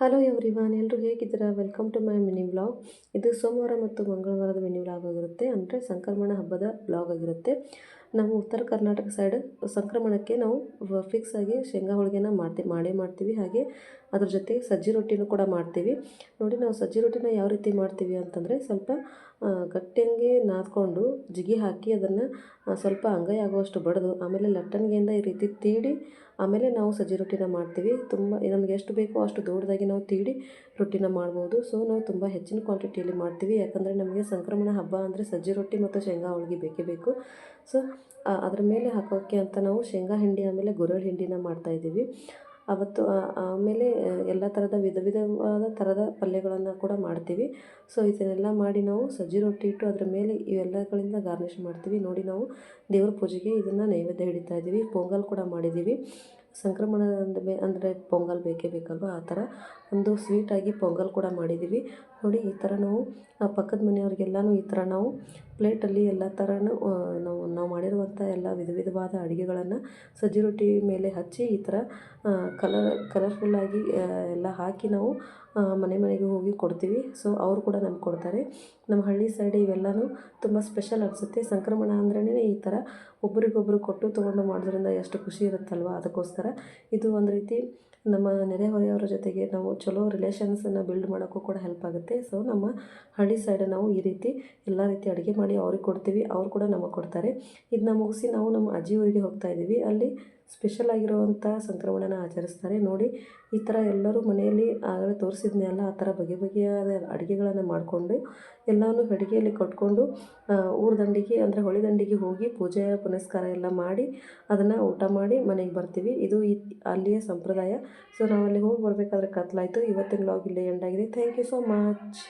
Hello everyone, ಎಲ್ಲರೂ ಹೇಗಿದ್ದೀರಾ? Welcome to my mini vlog. ಇದು ಸೋಮವಾರ ಮತ್ತು ಮಂಗಳವಾರದ ಮಿನಿ ವ್ಲಾಗ್ ಆಗಿರುತ್ತೆ, ಅಂದರೆ ಸಂಕ್ರಮಣ ಹಬ್ಬದ ವ್ಲಾಗ್ ಆಗಿರುತ್ತೆ. ನಾವು ಉತ್ತರ ಕರ್ನಾಟಕ ಸೈಡ್ ಸಂಕ್ರಮಣಕ್ಕೆ ನಾವು ಫಿಕ್ಸ್ ಆಗಿ ಶೇಂಗಾ ಹೋಳಿಗೆನ ಮಾಡ್ತೀವಿ. ಹಾಗೆ ಅದ್ರ ಜೊತೆ ಸಜ್ಜಿ ರೊಟ್ಟಿನೂ ಕೂಡ ಮಾಡ್ತೀವಿ. ನೋಡಿ, ನಾವು ಸಜ್ಜಿ ರೊಟ್ಟಿನ ಯಾವ ರೀತಿ ಮಾಡ್ತೀವಿ ಅಂತಂದರೆ, ಸ್ವಲ್ಪ ಗಟ್ಟಿಯಾಗಿ ನಾದ್ಕೊಂಡು ಜಿಗಿ ಹಾಕಿ ಅದನ್ನು ಸ್ವಲ್ಪ ಅಂಗೈ ಆಗುವಷ್ಟು ಬಡಿದು, ಆಮೇಲೆ ಲಟ್ಟಣಿಗೆಯಿಂದ ಈ ರೀತಿ ತೀಡಿ ಆಮೇಲೆ ನಾವು ಸಜ್ಜಿ ರೊಟ್ಟಿನ ಮಾಡ್ತೀವಿ. ನಮಗೆ ಎಷ್ಟು ಬೇಕೋ ಅಷ್ಟು ದೊಡ್ಡದಾಗಿ ನಾವು ತೀಡಿ ರೊಟ್ಟಿನ ಮಾಡ್ಬೋದು. ಸೊ ನಾವು ತುಂಬ ಹೆಚ್ಚಿನ ಕ್ವಾಂಟಿಟಿಯಲ್ಲಿ ಮಾಡ್ತೀವಿ, ಯಾಕಂದರೆ ನಮಗೆ ಸಂಕ್ರಮಣ ಹಬ್ಬ ಅಂದರೆ ಸಜ್ಜಿ ರೊಟ್ಟಿ ಮತ್ತು ಶೇಂಗಾ ಹೋಳಿಗೆ ಬೇಕೇ ಬೇಕು. ಸೊ ಅದ್ರ ಮೇಲೆ ಹಾಕೋಕ್ಕೆ ಅಂತ ನಾವು ಶೇಂಗಾ ಹಿಂಡಿ ಆಮೇಲೆ ಗುರೆಳ್ಳು ಹಿಂಡಿನ ಮಾಡ್ತಾಯಿದ್ದೀವಿ. ಅವತ್ತು ಆಮೇಲೆ ಎಲ್ಲ ಥರದ ವಿಧವಾದ ಥರದ ಪಲ್ಯಗಳನ್ನು ಕೂಡ ಮಾಡ್ತೀವಿ. ಸೊ ಇದನ್ನೆಲ್ಲ ಮಾಡಿ ನಾವು ಸಜ್ಜಿ ರೊಟ್ಟಿ ಇಟ್ಟು ಅದರ ಮೇಲೆ ಇವೆಲ್ಲಗಳಿಂದ ಗಾರ್ನಿಷ್ ಮಾಡ್ತೀವಿ. ನೋಡಿ, ನಾವು ದೇವ್ರ ಪೂಜೆಗೆ ಇದನ್ನು ನೈವೇದ್ಯ ಹಿಡಿತಾ ಇದ್ದೀವಿ. ಪೊಂಗಲ್ ಕೂಡ ಮಾಡಿದ್ದೀವಿ. ಸಂಕ್ರಮಣ ಅಂದರೆ ಪೊಂಗಲ್ ಬೇಕೇ ಬೇಕಲ್ವ, ಆ ಥರ ಒಂದು ಸ್ವೀಟಾಗಿ ಪೊಂಗಲ್ ಕೂಡ ಮಾಡಿದ್ದೀವಿ. ನೋಡಿ, ಈ ಥರ ನಾವು ಪಕ್ಕದ ಮನೆಯವ್ರಿಗೆಲ್ಲನೂ ಈ ಥರ ನಾವು ಪ್ಲೇಟಲ್ಲಿ ಎಲ್ಲ ಥರನೂ ನಾವು ಮಾಡಿರುವಂಥ ಎಲ್ಲ ವಿಧವಾದ ಅಡುಗೆಗಳನ್ನು ಸಜ್ಜಿ ರೊಟ್ಟಿ ಮೇಲೆ ಹಚ್ಚಿ ಈ ಥರ ಕಲರ್ಫುಲ್ಲಾಗಿ ಎಲ್ಲ ಹಾಕಿ ನಾವು ಮನೆಗೆ ಹೋಗಿ ಕೊಡ್ತೀವಿ. ಸೊ ಅವರು ಕೂಡ ನಮ್ಗೆ ಕೊಡ್ತಾರೆ. ನಮ್ಮ ಹಳ್ಳಿ ಸೈಡ್ ಇವೆಲ್ಲನೂ ತುಂಬ ಸ್ಪೆಷಲ್ ಅನಿಸುತ್ತೆ. ಸಂಕ್ರಮಣ ಅಂದ್ರೇ ಈ ಥರ ಒಬ್ರಿಗೊಬ್ರು ಕೊಟ್ಟು ತೊಗೊಂಡು ಮಾಡೋದ್ರಿಂದ ಎಷ್ಟು ಖುಷಿ ಇರುತ್ತಲ್ವ, ಅದಕ್ಕೋಸ್ಕರ ಇದು ಒಂದು ರೀತಿ ನಮ್ಮ ನೆರೆಹೊರೆಯವರ ಜೊತೆಗೆ ನಾವು ಚಲೋ ರಿಲೇಷನ್ಸನ್ನು ಬಿಲ್ಡ್ ಮಾಡೋಕ್ಕೂ ಕೂಡ ಹೆಲ್ಪ್ ಆಗುತ್ತೆ. ಸೊ ನಮ್ಮ ಹಳ್ಳಿ ಸೈಡ್ ನಾವು ಈ ರೀತಿ ಎಲ್ಲ ರೀತಿ ಅಡುಗೆ ಮಾಡಿ ಅವ್ರಿಗೆ ಕೊಡ್ತೀವಿ, ಅವ್ರು ಕೂಡ ನಮಗೆ ಕೊಡ್ತಾರೆ. ಇದನ್ನ ಮುಗಿಸಿ ನಾವು ನಮ್ಮ ಅಜ್ಜಿ ಊರಿಗೆ ಹೋಗ್ತಾಯಿದ್ದೀವಿ. ಅಲ್ಲಿ ಸ್ಪೆಷಲ್ ಆಗಿರುವಂಥ ಸಂಕ್ರಮಣನ ಆಚರಿಸ್ತಾರೆ. ನೋಡಿ, ಈ ಥರ ಎಲ್ಲರೂ ಮನೆಯಲ್ಲಿ ಆಗಲೇ ತೋರಿಸಿದ್ನೆಲ್ಲ ಆ ಥರ ಬಗೆಯಾದ ಅಡುಗೆಗಳನ್ನು ಮಾಡಿಕೊಂಡು ಎಲ್ಲನೂ ಅಡುಗೆಯಲ್ಲಿ ಕಟ್ಕೊಂಡು ಊರ ದಂಡಿಗೆ ಅಂದರೆ ಹೊಳೆ ದಂಡಿಗೆ ಹೋಗಿ ಪೂಜೆ ಪುನಸ್ಕಾರ ಎಲ್ಲ ಮಾಡಿ ಅದನ್ನು ಊಟ ಮಾಡಿ ಮನೆಗೆ ಬರ್ತೀವಿ. ಇದು ಅಲ್ಲಿಯ ಸಂಪ್ರದಾಯ. ಸೊ ನಾವು ಅಲ್ಲಿ ಹೋಗಿ ಬರಬೇಕಾದ್ರೆ ಕತ್ಲಾಯಿತು. ಇವತ್ತಿನ ವ್ಲಾಗ್ ಇಲ್ಲೇ ಎಂಡ್ ಆಗಿದೆ. Thank you so much.